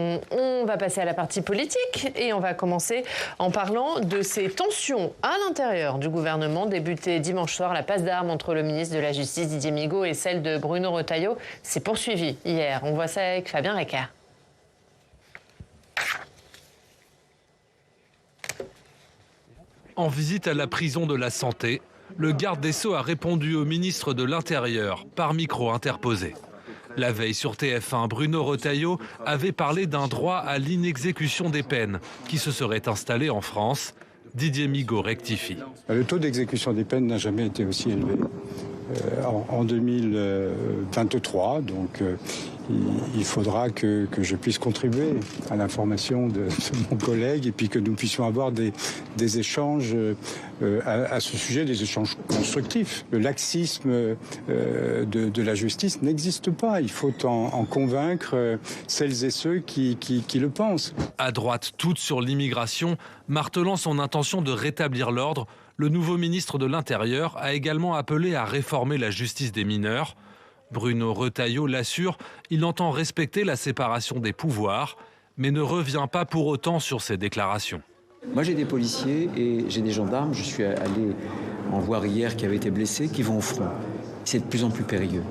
On va passer à la partie politique et on va commencer en parlant de ces tensions à l'intérieur du gouvernement débutées dimanche soir. La passe d'armes entre le ministre de la Justice Didier Migaud et celle de Bruno Retailleau s'est poursuivie hier. On voit ça avec Fabien Recart. En visite à la prison de la Santé, le garde des Sceaux a répondu au ministre de l'Intérieur par micro interposé. La veille sur TF1, Bruno Retailleau avait parlé d'un droit à l'inexécution des peines qui se serait installé en France. Didier Migaud rectifie. Le taux d'exécution des peines n'a jamais été aussi élevé. En 2023, donc il faudra que je puisse contribuer à l'information de mon collègue et puis que nous puissions avoir des échanges à ce sujet, des échanges constructifs. Le laxisme de la justice n'existe pas. Il faut en convaincre celles et ceux qui le pensent. À droite, toute sur l'immigration, martelant son intention de rétablir l'ordre, le nouveau ministre de l'Intérieur a également appelé à réformer la justice des mineurs. Bruno Retailleau l'assure, il entend respecter la séparation des pouvoirs, mais ne revient pas pour autant sur ses déclarations. Moi j'ai des policiers et j'ai des gendarmes, je suis allé en voir hier qui avaient été blessés, qui vont au front. C'est de plus en plus périlleux.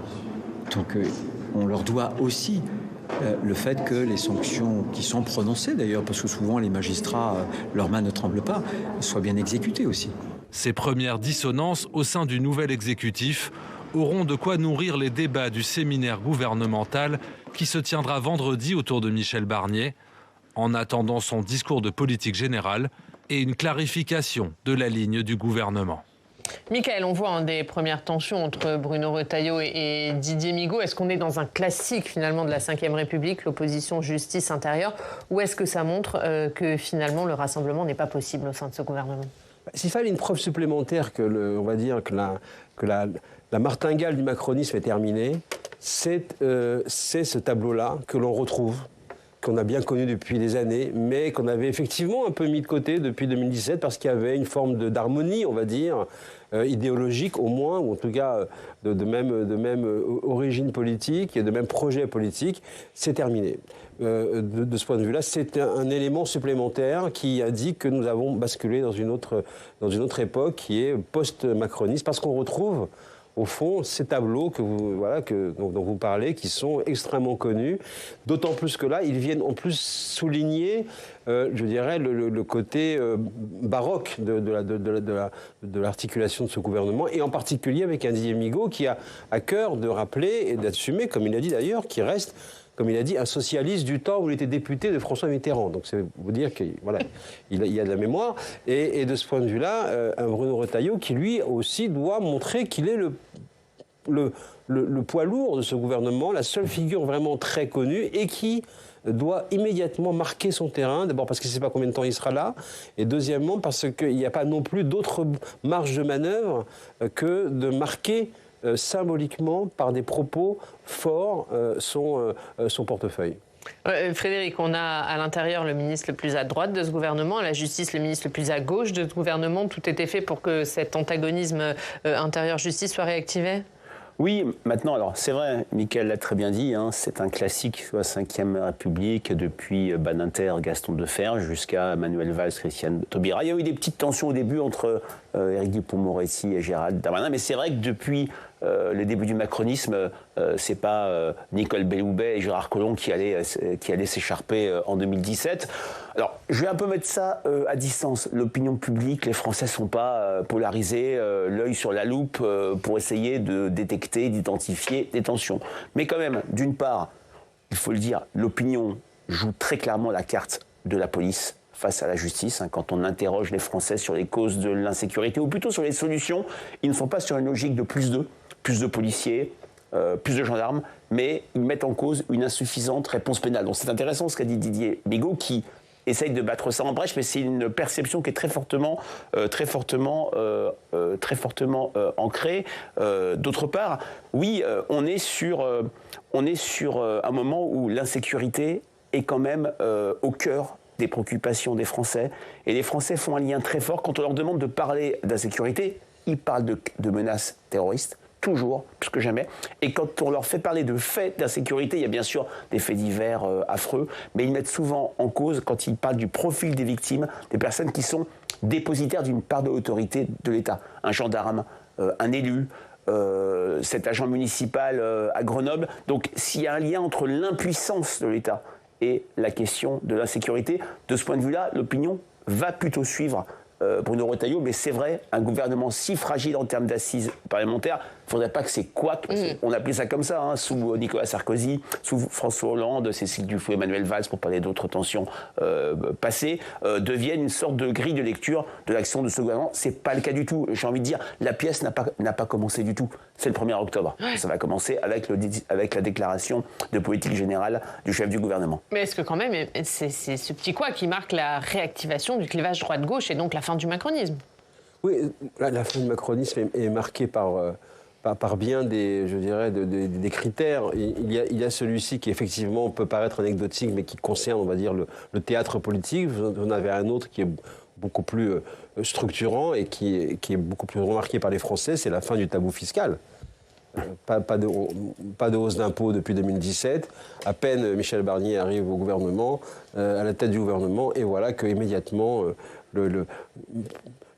Donc on leur doit aussi le fait que les sanctions qui sont prononcées d'ailleurs, parce que souvent les magistrats, leurs mains ne tremblent pas, soient bien exécutées aussi. Ces premières dissonances au sein du nouvel exécutif auront de quoi nourrir les débats du séminaire gouvernemental qui se tiendra vendredi autour de Michel Barnier, en attendant son discours de politique générale et une clarification de la ligne du gouvernement. Mickaël, on voit des premières tensions entre Bruno Retailleau et Didier Migaud. Est-ce qu'on est dans un classique finalement de la Ve République, l'opposition justice-intérieur, ou est-ce que ça montre que finalement le rassemblement n'est pas possible au sein de ce gouvernement ? S'il fallait une preuve supplémentaire que, on va dire, que la martingale du macronisme est terminée, c'est ce tableau-là que l'on retrouve, qu'on a bien connu depuis des années, mais qu'on avait effectivement un peu mis de côté depuis 2017 parce qu'il y avait une forme d'harmonie, on va dire, idéologique au moins, ou en tout cas de même origine politique et de même projet politique. C'est terminé. De ce point de vue-là, c'est un élément supplémentaire qui indique que nous avons basculé dans une autre époque qui est post-macroniste, parce qu'on retrouve au fond ces tableaux dont vous parlez, qui sont extrêmement connus, d'autant plus que là, ils viennent en plus souligner, je dirais, le côté baroque de l'articulation de ce gouvernement, et en particulier avec un Didier Migaud qui a à cœur de rappeler et d'assumer, comme il a dit d'ailleurs, qui reste, comme il a dit, un socialiste du temps où il était député de François Mitterrand. Donc c'est vous dire qu'il y a de la mémoire. Et de ce point de vue-là, un Bruno Retailleau qui lui aussi doit montrer qu'il est le poids lourd de ce gouvernement, la seule figure vraiment très connue et qui doit immédiatement marquer son terrain, d'abord parce qu'il ne sait pas combien de temps il sera là, et deuxièmement parce qu'il n'y a pas non plus d'autre marge de manœuvre que de marquer symboliquement, par des propos forts, son portefeuille. Frédéric, on a à l'intérieur le ministre le plus à droite de ce gouvernement, à la justice le ministre le plus à gauche de ce gouvernement. Tout était fait pour que cet antagonisme intérieur-justice soit réactivé ? Oui, maintenant, alors c'est vrai, Mickaël l'a très bien dit, c'est un classique de la Ve République depuis Badinter, Gaston Defferre, jusqu'à Manuel Valls, Christiane Taubira. Il y a eu des petites tensions au début entre Éric Dupond-Moretti et Gérald Darmanin, mais c'est vrai que depuis le début du macronisme, c'est pas Nicole Belloubet et Gérard Collomb qui allaient s'écharper en 2017. Alors, je vais un peu mettre ça à distance. L'opinion publique, les Français sont pas polarisés, l'œil sur la loupe pour essayer de détecter, d'identifier des tensions. Mais quand même, d'une part, il faut le dire, l'opinion joue très clairement la carte de la police face à la justice. Quand on interroge les Français sur les causes de l'insécurité, ou plutôt sur les solutions, ils ne sont pas sur une logique de plus de policiers, plus de gendarmes, mais ils mettent en cause une insuffisante réponse pénale. Donc c'est intéressant ce qu'a dit Didier Migaud, qui essaye de battre ça en brèche, mais c'est une perception qui est très fortement ancrée. D'autre part, oui, on est sur un moment où l'insécurité est quand même au cœur des préoccupations des Français. Et les Français font un lien très fort quand on leur demande de parler d'insécurité. Ils parlent de menaces terroristes, toujours, plus que jamais. Et quand on leur fait parler de faits d'insécurité, il y a bien sûr des faits divers affreux, mais ils mettent souvent en cause, quand ils parlent du profil des victimes, des personnes qui sont dépositaires d'une part de l'autorité de l'État. Un gendarme, un élu, cet agent municipal à Grenoble. Donc s'il y a un lien entre l'impuissance de l'État et la question de l'insécurité, de ce point de vue-là, l'opinion va plutôt suivre Bruno Retailleau, mais c'est vrai, un gouvernement si fragile en termes d'assises parlementaires, il ne faudrait pas que ces couacs, on appelait ça comme ça, sous Nicolas Sarkozy, sous François Hollande, Cécile Duflot, Emmanuel Valls, pour parler d'autres tensions passées, deviennent une sorte de grille de lecture de l'action de ce gouvernement. Ce n'est pas le cas du tout. J'ai envie de dire, la pièce n'a pas commencé du tout. C'est le 1er octobre. Ça va commencer avec la déclaration de politique générale du chef du gouvernement. Mais est-ce que quand même, c'est ce petit quoi qui marque la réactivation du clivage droite-gauche et donc la fin du macronisme? Oui, la fin du macronisme est marquée par bien des critères. Il y a celui-ci qui effectivement peut paraître anecdotique, mais qui concerne, on va dire, le théâtre politique. Vous en avez un autre qui est beaucoup plus structurant et qui est beaucoup plus remarqué par les Français, c'est la fin du tabou fiscal. Pas de hausse d'impôts depuis 2017. À peine Michel Barnier arrive au gouvernement, à la tête du gouvernement, et voilà qu'immédiatement,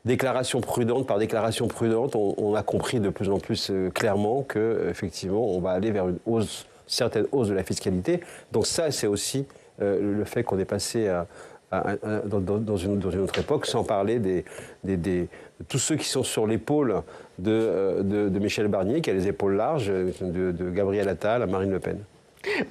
déclaration prudente par déclaration prudente, on a compris de plus en plus clairement qu'effectivement, on va aller vers une certaine hausse de la fiscalité. Donc ça, c'est aussi le fait qu'on est passé dans une autre époque, sans parler de tous ceux qui sont sur l'épaule de Michel Barnier, qui a les épaules larges, de Gabriel Attal à Marine Le Pen.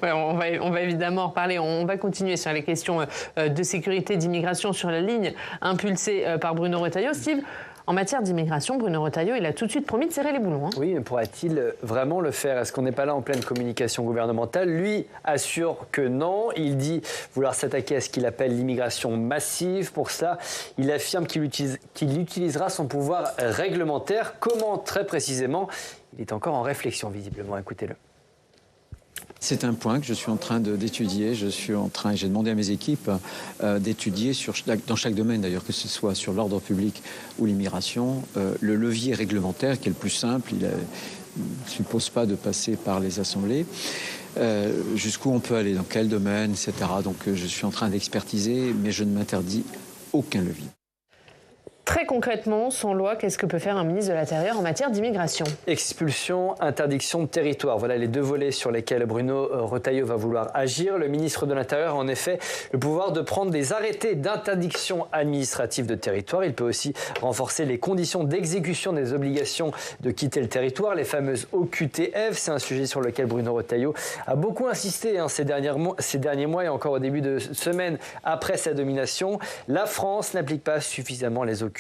Ouais, on va évidemment en reparler. On va continuer sur les questions de sécurité, d'immigration sur la ligne impulsée par Bruno Retailleau. Steve, en matière d'immigration, Bruno Retailleau, il a tout de suite promis de serrer les boulons. Oui, mais pourra-t-il vraiment le faire? Est-ce qu'on n'est pas là en pleine communication gouvernementale? Lui assure que non. Il dit vouloir s'attaquer à ce qu'il appelle l'immigration massive. Pour cela, il affirme qu'il utilisera son pouvoir réglementaire. Comment, très précisément? Il est encore en réflexion, visiblement. Écoutez-le. C'est un point que je suis en train d'étudier. J'ai demandé à mes équipes d'étudier dans chaque domaine d'ailleurs, que ce soit sur l'ordre public ou l'immigration, le levier réglementaire qui est le plus simple. Il ne suppose pas de passer par les assemblées. Jusqu'où on peut aller, dans quel domaine, etc. Donc je suis en train d'expertiser, mais je ne m'interdis aucun levier. Très concrètement, sans loi, qu'est-ce que peut faire un ministre de l'Intérieur en matière d'immigration? Expulsion, interdiction de territoire. Voilà les deux volets sur lesquels Bruno Retailleau va vouloir agir. Le ministre de l'Intérieur a en effet le pouvoir de prendre des arrêtés d'interdiction administrative de territoire. Il peut aussi renforcer les conditions d'exécution des obligations de quitter le territoire, les fameuses OQTF. C'est un sujet sur lequel Bruno Retailleau a beaucoup insisté ces derniers mois et encore au début de semaine après sa domination. La France n'applique pas suffisamment les OQTF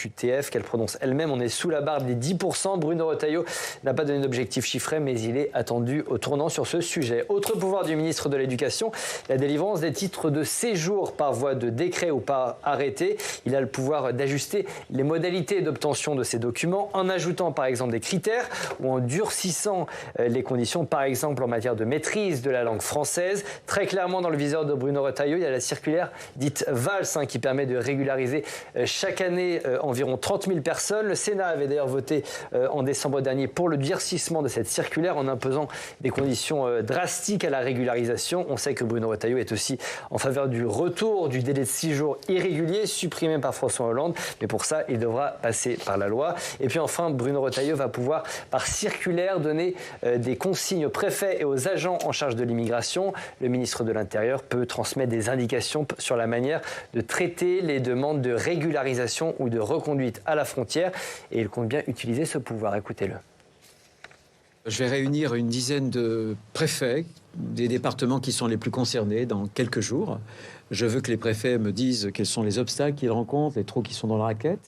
qu'elle prononce elle-même. On est sous la barre des 10%. Bruno Retailleau n'a pas donné d'objectif chiffré, mais il est attendu au tournant sur ce sujet. Autre pouvoir du ministre de l'Éducation, la délivrance des titres de séjour par voie de décret ou par arrêté. Il a le pouvoir d'ajuster les modalités d'obtention de ces documents en ajoutant par exemple des critères ou en durcissant les conditions, par exemple en matière de maîtrise de la langue française. Très clairement dans le viseur de Bruno Retailleau, il y a la circulaire dite Valls qui permet de régulariser chaque année environ 30 000 personnes. Le Sénat avait d'ailleurs voté en décembre dernier pour le durcissement de cette circulaire en imposant des conditions drastiques à la régularisation. On sait que Bruno Retailleau est aussi en faveur du retour du délai de 6 jours irrégulier supprimé par François Hollande. Mais pour ça, il devra passer par la loi. Et puis enfin, Bruno Retailleau va pouvoir, par circulaire, donner des consignes aux préfets et aux agents en charge de l'immigration. Le ministre de l'Intérieur peut transmettre des indications sur la manière de traiter les demandes de régularisation ou de reconduite à la frontière, et il compte bien utiliser ce pouvoir. Écoutez-le. Je vais réunir une dizaine de préfets des départements qui sont les plus concernés dans quelques jours. Je veux que les préfets me disent quels sont les obstacles qu'ils rencontrent, les trous qui sont dans la raquette.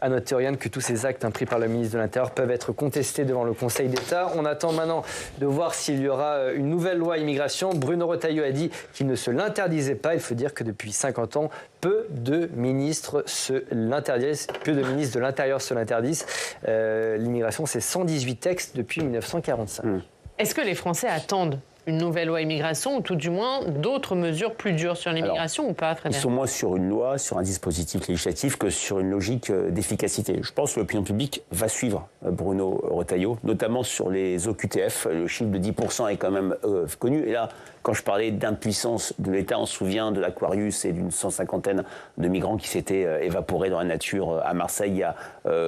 À noter, Oriane, que tous ces actes pris par le ministre de l'Intérieur peuvent être contestés devant le Conseil d'État. On attend maintenant de voir s'il y aura une nouvelle loi immigration. Bruno Retailleau a dit qu'il ne se l'interdisait pas. Il faut dire que depuis 50 ans, peu de ministres de l'Intérieur se l'interdisent. L'immigration, c'est 118 textes depuis 1945. Est-ce que les Français attendent une nouvelle loi immigration ou tout du moins d'autres mesures plus dures sur l'immigration ou pas, Frédéric? Ils sont moins sur une loi, sur un dispositif législatif que sur une logique d'efficacité. Je pense que l'opinion publique va suivre Bruno Retailleau, notamment sur les OQTF. Le chiffre de 10% est quand même connu. Et là, quand je parlais d'impuissance de l'État, on se souvient de l'Aquarius et d'une 150aine de migrants qui s'étaient évaporés dans la nature à Marseille il y a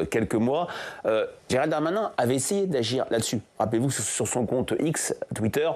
quelques mois. Gérald Darmanin avait essayé d'agir là-dessus. Rappelez-vous, sur son compte X, Twitter,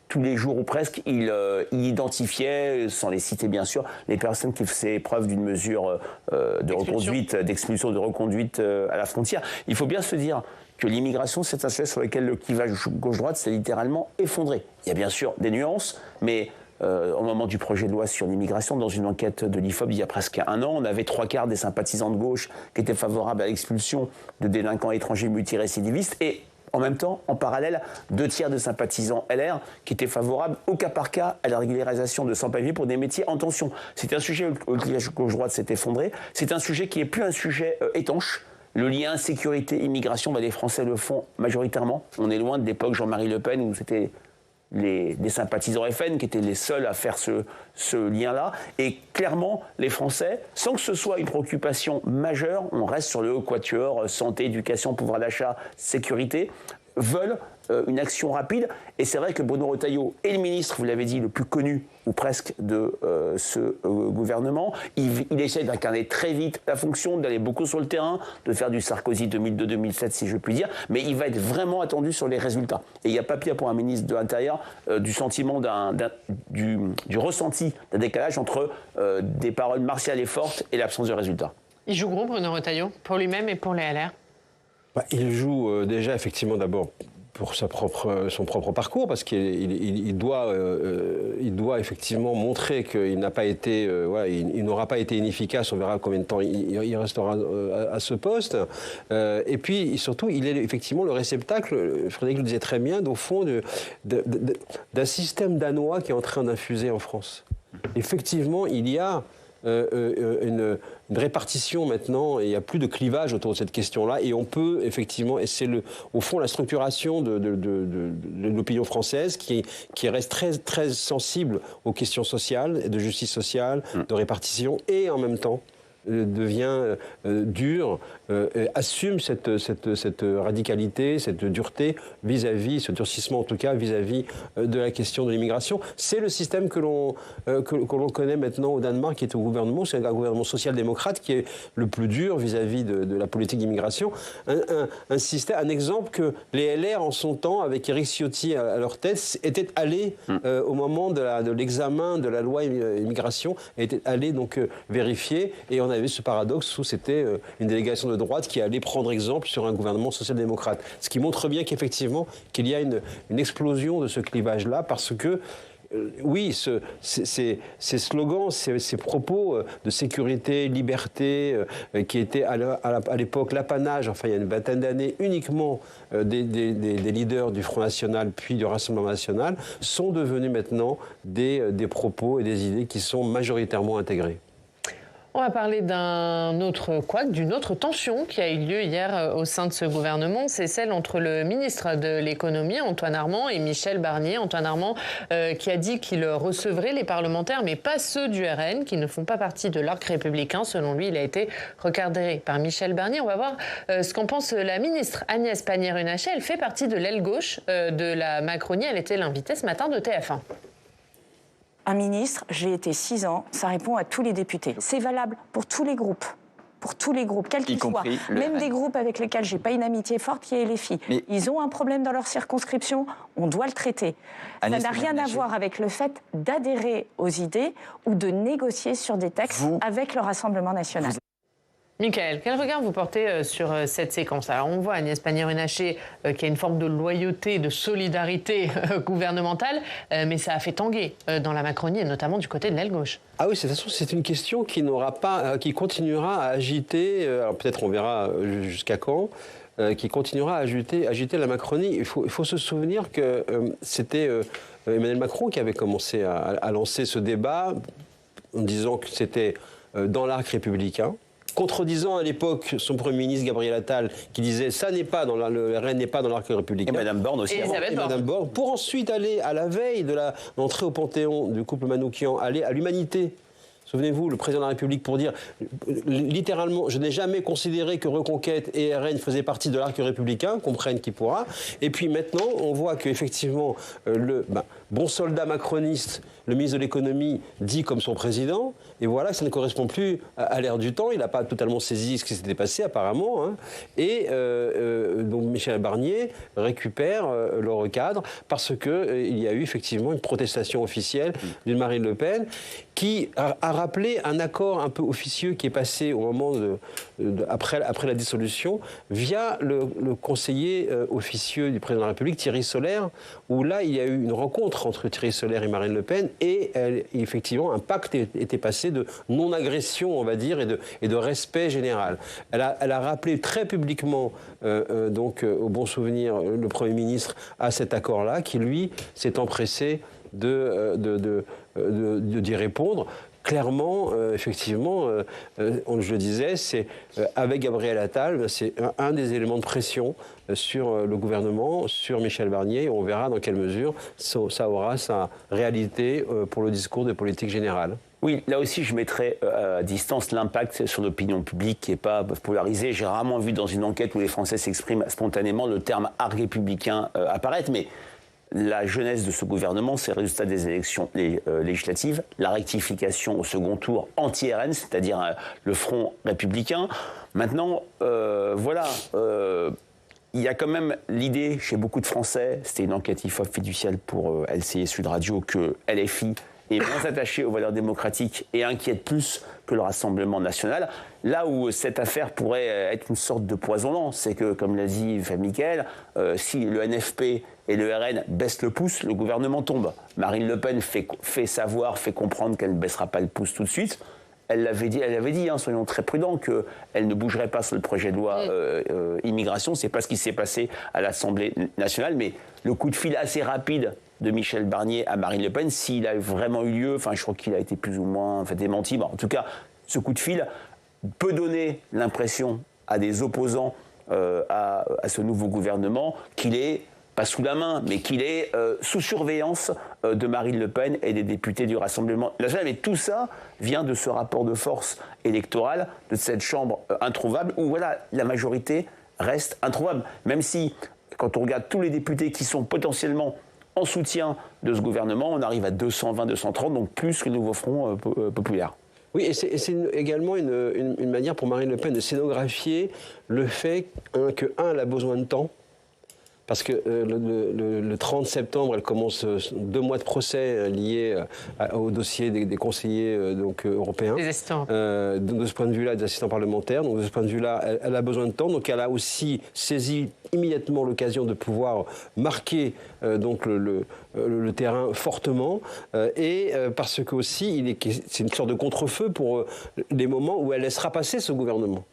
tous les jours ou presque, il identifiait, sans les citer bien sûr, les personnes qui faisaient preuve d'une mesure de reconduite, d'expulsion, de reconduite à la frontière. Il faut bien se dire que l'immigration, c'est un sujet sur lequel le clivage gauche-droite s'est littéralement effondré. Il y a bien sûr des nuances, mais au moment du projet de loi sur l'immigration, dans une enquête de l'IFOP il y a presque un an, on avait 3/4 des sympathisants de gauche qui étaient favorables à l'expulsion de délinquants étrangers multirécidivistes et en même temps, en parallèle, 2/3 de sympathisants LR qui étaient favorables au cas par cas à la régularisation de sans-papiers pour des métiers en tension. C'est un sujet où le clivage gauche-droite s'est effondré. C'est un sujet qui n'est plus un sujet étanche. Le lien sécurité-immigration, les Français le font majoritairement. On est loin de l'époque Jean-Marie Le Pen où c'était des sympathisants FN qui étaient les seuls à faire ce lien-là. Et clairement, les Français, sans que ce soit une préoccupation majeure, on reste sur le quatuor santé, éducation, pouvoir d'achat, sécurité, veulent une action rapide. Et c'est vrai que Bruno Retailleau est le ministre, vous l'avez dit, le plus connu, ou presque, de ce gouvernement. Il essaie d'incarner très vite la fonction, d'aller beaucoup sur le terrain, de faire du Sarkozy 2002-2007, si je puis dire. Mais il va être vraiment attendu sur les résultats. Et il n'y a pas pire pour un ministre de l'Intérieur du sentiment du ressenti d'un décalage entre des paroles martiales et fortes et l'absence de résultats. Il joue gros, Bruno Retailleau, pour lui-même et pour les LR? Il joue déjà, effectivement, d'abord pour son propre parcours, parce qu'il doit effectivement montrer qu'il n'a pas été, il n'aura pas été inefficace. On verra combien de temps il restera à ce poste. Et puis surtout, il est effectivement le réceptacle, Frédéric le disait très bien, au fond d'un système danois qui est en train d'infuser en France. Effectivement, il y a une répartition maintenant, et il n'y a plus de clivage autour de cette question-là, et on peut effectivement, et c'est au fond la structuration de l'opinion française qui reste très, très sensible aux questions sociales, de justice sociale, de répartition, et en même temps devient dur, assume cette radicalité, cette dureté vis-à-vis, ce durcissement en tout cas, vis-à-vis de la question de l'immigration. C'est le système que l'on connaît maintenant au Danemark, qui est au gouvernement, c'est un gouvernement social-démocrate qui est le plus dur vis-à-vis de la politique d'immigration. Un exemple que les LR en son temps, avec Éric Ciotti à leur tête, étaient allés au moment de l'examen de la loi immigration, étaient allés donc vérifier, et on avait ce paradoxe où c'était une délégation de droite qui allait prendre exemple sur un gouvernement social-démocrate. Ce qui montre bien qu'effectivement, qu'il y a une explosion de ce clivage-là, parce que oui, ces slogans, ces propos de sécurité, liberté, qui étaient à l'époque l'apanage, enfin il y a une vingtaine d'années, uniquement des leaders du Front National puis du Rassemblement National, sont devenus maintenant des propos et des idées qui sont majoritairement intégrés. On va parler d'un autre couac, d'une autre tension qui a eu lieu hier au sein de ce gouvernement. C'est celle entre le ministre de l'économie, Antoine Armand, et Michel Barnier. Antoine Armand qui a dit qu'il recevrait les parlementaires, mais pas ceux du RN, qui ne font pas partie de l'arc républicain. Selon lui, il a été recadré par Michel Barnier. On va voir ce qu'en pense la ministre Agnès Pannier-Runacher. Elle fait partie de l'aile gauche de la Macronie. Elle était l'invitée ce matin de TF1. Un ministre, j'ai été 6 ans, ça répond à tous les députés. C'est valable pour tous les groupes, quels qu'ils soient. Même des groupes avec lesquels j'ai pas une amitié forte, qui est les filles. Mais ils ont un problème dans leur circonscription, on doit le traiter. Ça n'a rien à voir avec le fait d'adhérer aux idées ou de négocier sur des textes avec le Rassemblement national. Mickaël, quel regard vous portez sur cette séquence? Alors on voit Agnès Pannier-Runacher qui a une forme de loyauté, de solidarité gouvernementale, mais ça a fait tanguer dans la Macronie et notamment du côté de l'aile gauche. Ah oui, de toute façon, c'est une question qui continuera à agiter, alors peut-être on verra jusqu'à quand, qui continuera à agiter la Macronie. Il faut se souvenir que c'était Emmanuel Macron qui avait commencé à lancer ce débat en disant que c'était dans l'arc républicain, contredisant à l'époque son Premier ministre Gabriel Attal, qui disait ça n'est pas dans le RN n'est pas dans l'arc républicain. Et Mme Borne aussi. Et Mme Borne, pour ensuite aller à la veille de l'entrée au Panthéon du couple Manoukian, aller à l'Humanité. Souvenez-vous, le président de la République pour dire, littéralement, je n'ai jamais considéré que Reconquête et RN faisaient partie de l'arc républicain, comprenne qui pourra. Et puis maintenant, on voit qu'effectivement, le bon soldat macroniste, le ministre de l'économie, dit comme son président, et voilà, ça ne correspond plus à l'ère du temps. Il n'a pas totalement saisi ce qui s'était passé, apparemment. Hein. Et donc Michel Barnier récupère le recadre parce qu'il y a eu effectivement une protestation officielle d'une Marine Le Pen qui a rappelé un accord un peu officieux qui est passé au moment après la dissolution via le conseiller officieux du président de la République, Thierry Solère, où là, il y a eu une rencontre entre Thierry Solère et Marine Le Pen et effectivement, un pacte était passé de non-agression, on va dire, et de respect général. Elle a rappelé très publiquement, donc au bon souvenir, le Premier ministre à cet accord-là, qui lui s'est empressé d'y répondre. Clairement, effectivement, je le disais, c'est avec Gabriel Attal, c'est un des éléments de pression sur le gouvernement, sur Michel Barnier. On verra dans quelle mesure ça aura sa réalité pour le discours de politique générale. Oui, là aussi, je mettrais à distance l'impact sur l'opinion publique qui n'est pas polarisée. J'ai rarement vu dans une enquête où les Français s'expriment spontanément le terme arc républicain apparaître, mais la jeunesse de ce gouvernement, c'est le résultat des élections législatives, la rectification au second tour anti-RN, c'est-à-dire le front républicain. Maintenant, voilà, il y a quand même l'idée chez beaucoup de Français, c'était une enquête IFOP fiduciale pour LCI Sud Radio, que LFI est moins attaché aux valeurs démocratiques et inquiète plus que le Rassemblement national. Là où cette affaire pourrait être une sorte de poison lent, c'est que, comme l'a dit Mickaël, si le NFP et le RN baissent le pouce, le gouvernement tombe. Marine Le Pen fait comprendre qu'elle ne baissera pas le pouce tout de suite. Elle avait dit, soyons très prudents, qu'elle ne bougerait pas sur le projet de loi immigration. C'est pas ce qui s'est passé à l'Assemblée nationale, mais le coup de fil assez rapide de Michel Barnier à Marine Le Pen, s'il a vraiment eu lieu, je crois qu'il a été plus ou moins démenti. Bon, en tout cas, ce coup de fil peut donner l'impression à des opposants à ce nouveau gouvernement qu'il est pas sous la main, mais qu'il est sous surveillance de Marine Le Pen et des députés du Rassemblement national. Mais tout ça vient de ce rapport de force électorale, de cette chambre introuvable, où voilà, la majorité reste introuvable. Même si, quand on regarde tous les députés qui sont potentiellement en soutien de ce gouvernement, on arrive à 220, 230, donc plus que le nouveau Front populaire. Oui, et c'est également une manière pour Marine Le Pen de scénographier le fait elle a besoin de temps. Parce que le 30 septembre, elle commence 2 mois de procès liés au dossier des conseillers européens. Des assistants. De ce point de vue-là, des assistants parlementaires. Donc de ce point de vue-là, elle a besoin de temps. Donc elle a aussi saisi immédiatement l'occasion de pouvoir marquer le terrain fortement. Parce que aussi, c'est une sorte de contre-feu pour les moments où elle laissera passer ce gouvernement.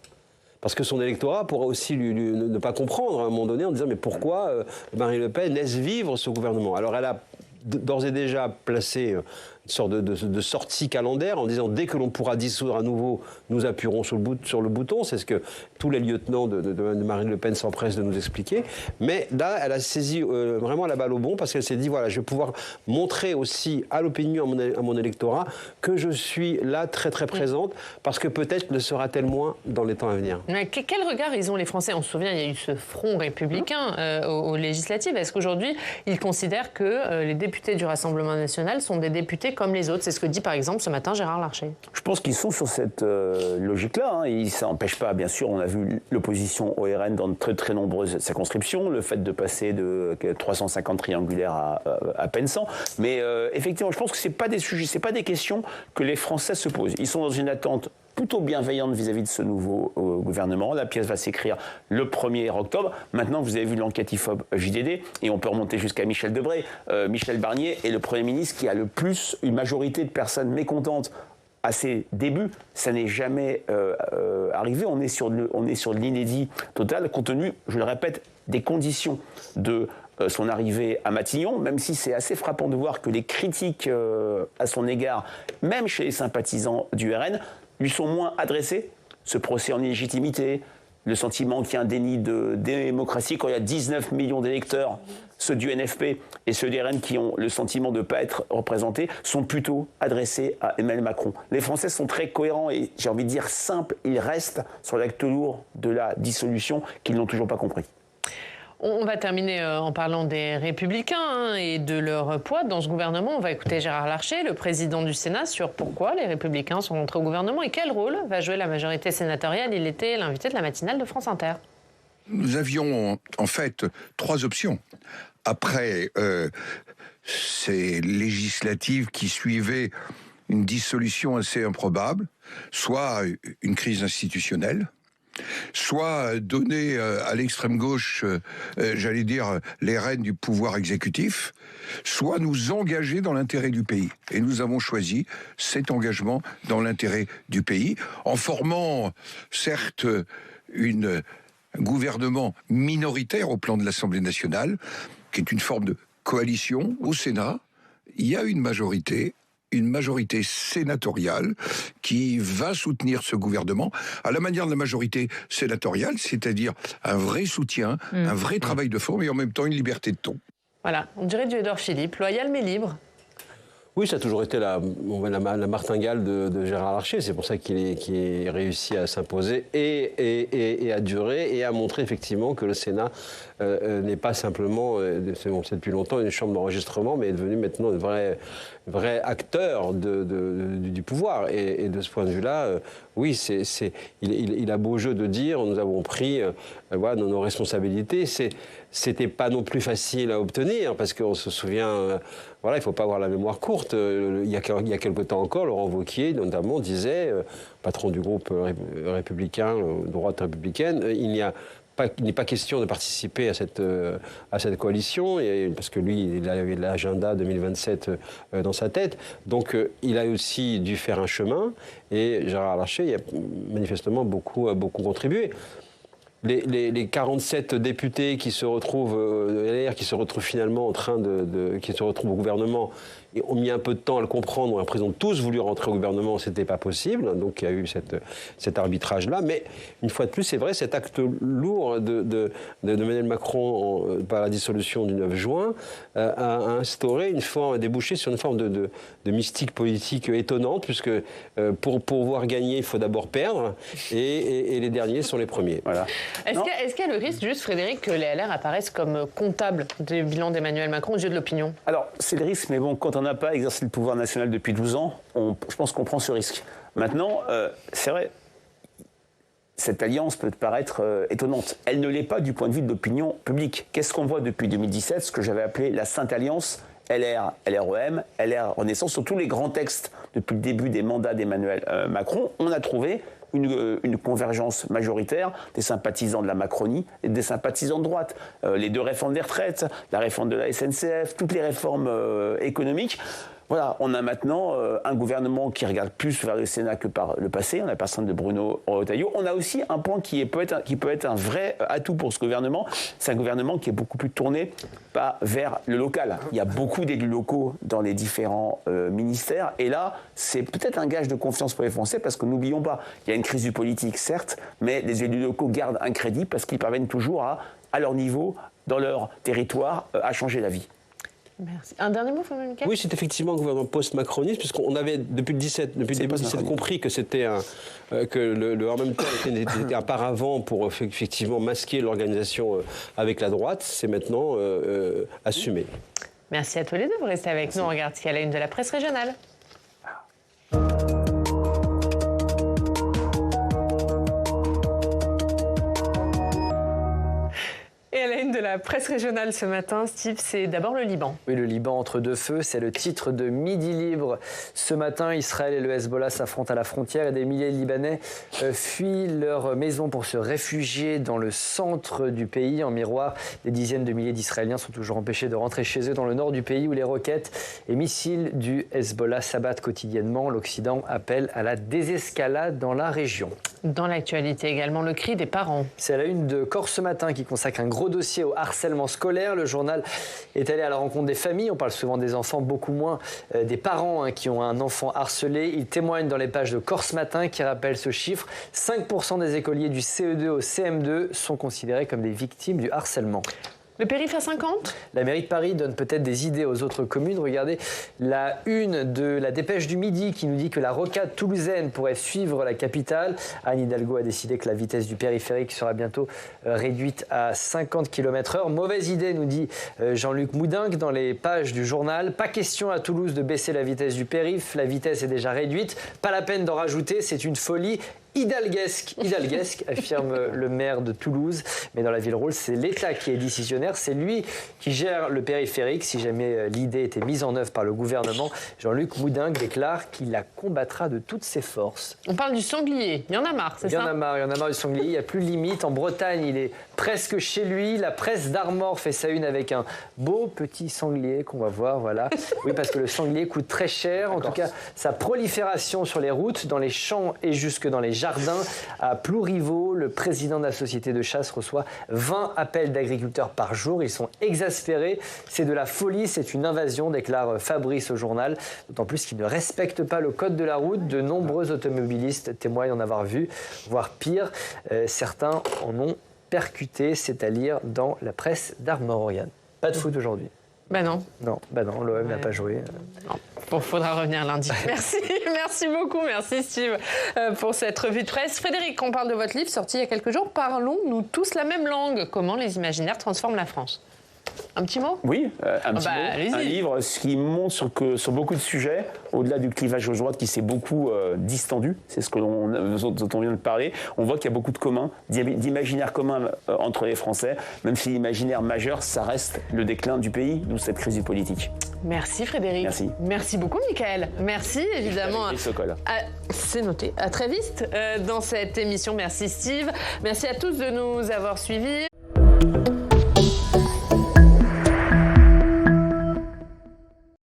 Parce que son électorat pourra aussi ne pas comprendre à un moment donné en disant mais pourquoi Marine Le Pen laisse vivre ce gouvernement. Alors elle a d'ores et déjà placé une sorte de sortie calendaire en disant dès que l'on pourra dissoudre à nouveau, nous appuierons sur le bouton. C'est ce que tous les lieutenants de Marine Le Pen s'empressent de nous expliquer. Mais là, elle a saisi vraiment la balle au bon parce qu'elle s'est dit voilà, je vais pouvoir montrer aussi à l'opinion, à mon électorat, que je suis là très très présente parce que peut-être le sera-t-elle moins dans les temps à venir. Mais quel regard ils ont les Français? On se souvient, il y a eu ce front républicain aux législatives. Est-ce qu'aujourd'hui, ils considèrent que les députés du Rassemblement national sont des députés comme les autres? C'est ce que dit par exemple ce matin Gérard Larcher. Je pense qu'ils sont sur cette logique-là. Ça n'empêche pas, bien sûr, on a vu l'opposition au RN dans de très très nombreuses circonscriptions, le fait de passer de 350 triangulaires à peine 100. Mais effectivement, je pense que ce n'est pas des sujets, ce n'est pas des questions que les Français se posent. Ils sont dans une attente plutôt bienveillante vis-à-vis de ce nouveau gouvernement. La pièce va s'écrire le 1er octobre. Maintenant, vous avez vu l'enquête IFOP JDD, et on peut remonter jusqu'à Michel Debré. Michel Barnier est le Premier ministre qui a le plus une majorité de personnes mécontentes à ses débuts. Ça n'est jamais arrivé. On est sur de l'inédit total, compte tenu, je le répète, des conditions de son arrivée à Matignon, même si c'est assez frappant de voir que les critiques à son égard, même chez les sympathisants du RN, lui sont moins adressés ce procès en illégitimité, le sentiment qu'il y a un déni de démocratie quand il y a 19 millions d'électeurs, ceux du NFP et ceux du RN qui ont le sentiment de ne pas être représentés, sont plutôt adressés à Emmanuel Macron. Les Français sont très cohérents et, j'ai envie de dire, simples. Ils restent sur l'acte lourd de la dissolution qu'ils n'ont toujours pas compris. On va terminer en parlant des Républicains et de leur poids dans ce gouvernement. On va écouter Gérard Larcher, le président du Sénat, sur pourquoi les Républicains sont rentrés au gouvernement et quel rôle va jouer la majorité sénatoriale. Il était l'invité de la matinale de France Inter. Nous avions en fait 3 options. Après ces législatives qui suivaient une dissolution assez improbable, soit une crise institutionnelle, soit donner à l'extrême gauche, j'allais dire, les rênes du pouvoir exécutif, soit nous engager dans l'intérêt du pays. Et nous avons choisi cet engagement dans l'intérêt du pays, en formant, certes, un gouvernement minoritaire au plan de l'Assemblée nationale, qui est une forme de coalition au Sénat. Il y a une majorité sénatoriale qui va soutenir ce gouvernement à la manière de la majorité sénatoriale, c'est-à-dire un vrai soutien, un vrai travail de fond, mais en même temps une liberté de ton. Voilà, on dirait du Édouard Philippe, loyal mais libre. Oui, ça a toujours été la martingale de Gérard Larcher. C'est pour ça qu'il est réussi à s'imposer et à durer et à montrer effectivement que le Sénat n'est pas simplement, c'est depuis longtemps, une chambre d'enregistrement, mais est devenu maintenant un vrai acteur du pouvoir. Et de ce point de vue-là, oui, il a beau jeu de dire, nous avons pris nos responsabilités. C'était pas non plus facile à obtenir, parce qu'on se souvient, il ne faut pas avoir la mémoire courte. Il y a quelque temps encore, Laurent Wauquiez, notamment, disait, patron du groupe républicain, droite républicaine, il n'est pas question de participer à cette coalition, parce que lui, il avait l'agenda 2027 dans sa tête. Donc, il a aussi dû faire un chemin, et Gérard Larcher a manifestement beaucoup contribué. Les 47 députés qui se retrouvent, LR, qui se retrouvent finalement qui se retrouvent au gouvernement, ont mis un peu de temps à le comprendre, ont l'impression de tous voulu rentrer au gouvernement, c'était pas possible, donc il y a eu cet arbitrage-là, mais une fois de plus, c'est vrai, cet acte lourd de Emmanuel Macron par la dissolution du 9 juin a instauré a débouché sur une forme de mystique politique étonnante, puisque pour pouvoir gagner, il faut d'abord perdre, et les derniers sont les premiers. Voilà. Est-ce qu'il y a le risque, juste Frédéric, que les LR apparaissent comme comptables du bilan d'Emmanuel Macron aux yeux de l'opinion? Alors, c'est le risque, mais bon, quand on n'a pas exercé le pouvoir national depuis 12 ans, je pense qu'on prend ce risque. Maintenant, c'est vrai, cette alliance peut paraître étonnante. Elle ne l'est pas du point de vue de l'opinion publique. Qu'est-ce qu'on voit depuis 2017, ce que j'avais appelé la Sainte Alliance, LR, LREM, LR Renaissance, sur tous les grands textes depuis le début des mandats d'Emmanuel Macron, on a trouvé une convergence majoritaire des sympathisants de la Macronie et des sympathisants de droite. Les 2 réformes des retraites, la réforme de la SNCF, toutes les réformes économiques. Voilà, on a maintenant un gouvernement qui regarde plus vers le Sénat que par le passé, en la personne de Bruno Retailleau. On a aussi un point qui peut être un vrai atout pour ce gouvernement. C'est un gouvernement qui est beaucoup plus tourné vers le local. Il y a beaucoup d'élus locaux dans les différents ministères. Et là, c'est peut-être un gage de confiance pour les Français, parce que n'oublions pas, il y a une crise du politique, certes, mais les élus locaux gardent un crédit parce qu'ils parviennent toujours à leur niveau, dans leur territoire, à changer la vie. Merci. Un dernier mot, Fabien Mickaël ? Oui, c'est effectivement un gouvernement post-macroniste, puisqu'on avait, depuis le début de 2017, compris que c'était que le en même temps était un paravent pour effectivement masquer l'organisation avec la droite. C'est maintenant assumé. Merci à tous les deux. Vous restez avec nous. On regarde ce qu'il y a à la une de la presse régionale. Et à la une de la presse régionale ce matin, Steve, c'est d'abord le Liban. Oui, le Liban entre deux feux, c'est le titre de Midi Libre. Ce matin, Israël et le Hezbollah s'affrontent à la frontière et des milliers de Libanais fuient leur maison pour se réfugier dans le centre du pays. En miroir, des dizaines de milliers d'Israéliens sont toujours empêchés de rentrer chez eux dans le nord du pays où les roquettes et missiles du Hezbollah s'abattent quotidiennement. L'Occident appelle à la désescalade dans la région. Dans l'actualité également, le cri des parents. C'est à la une de Corse ce matin qui consacre un gros dossier au harcèlement harcèlement scolaire. Le journal est allé à la rencontre des familles. On parle souvent des enfants, beaucoup moins des parents qui ont un enfant harcelé. Ils témoignent dans les pages de Corse Matin qui rappellent ce chiffre. 5% des écoliers du CE2 au CM2 sont considérés comme des victimes du harcèlement. Le périph' à 50 ? La mairie de Paris donne peut-être des idées aux autres communes. Regardez la une de la Dépêche du Midi qui nous dit que la rocade toulousaine pourrait suivre la capitale. Anne Hidalgo a décidé que la vitesse du périphérique sera bientôt réduite à 50 km/h. Mauvaise idée, nous dit Jean-Luc Moudingue dans les pages du journal. Pas question à Toulouse de baisser la vitesse du périph'. La vitesse est déjà réduite. Pas la peine d'en rajouter, c'est une folie. Hidalguesque, affirme le maire de Toulouse. Mais dans la ville rôle, c'est l'État qui est décisionnaire. C'est lui qui gère le périphérique. Si jamais l'idée était mise en œuvre par le gouvernement, Jean-Luc Moudingue déclare qu'il la combattra de toutes ses forces. On parle du sanglier. Il y en a marre, c'est ça ? Il y en a marre du sanglier. Il n'y a plus de limite. En Bretagne, il est presque chez lui. La presse d'Armor fait sa une avec un beau petit sanglier qu'on va voir. Voilà. Oui, parce que le sanglier coûte très cher. En tout cas, sa prolifération sur les routes, dans les champs et jusque dans les jardins. À Plouriveau, le président de la société de chasse reçoit 20 appels d'agriculteurs par jour. Ils sont exaspérés. C'est de la folie, c'est une invasion, déclare Fabrice au journal. D'autant plus qu'ils ne respectent pas le code de la route. De nombreux automobilistes témoignent en avoir vu, voire pire. Certains en ont percuté, c'est à lire dans la presse d'Armor. Oriane. Pas de foot aujourd'hui. Ben non. Non, l'OM n'a pas joué. Bon, faudra revenir lundi. Merci beaucoup, merci Steve pour cette revue de presse. Frédéric, on parle de votre livre sorti il y a quelques jours. Parlons-nous tous la même langue. Comment les imaginaires transforment la France ? Un petit mot ? Oui, un petit mot. Allez-y. Un livre qui montre sur beaucoup de sujets, au-delà du clivage gauche-droite qui s'est beaucoup distendu, c'est ce dont on vient de parler. On voit qu'il y a beaucoup de communs, d'imaginaires communs entre les Français, même si l'imaginaire majeur, ça reste le déclin du pays, d'où cette crise politique. Merci Frédéric. Merci. Merci beaucoup Mickaël. Merci évidemment. C'est noté. À très vite dans cette émission. Merci Steve. Merci à tous de nous avoir suivis.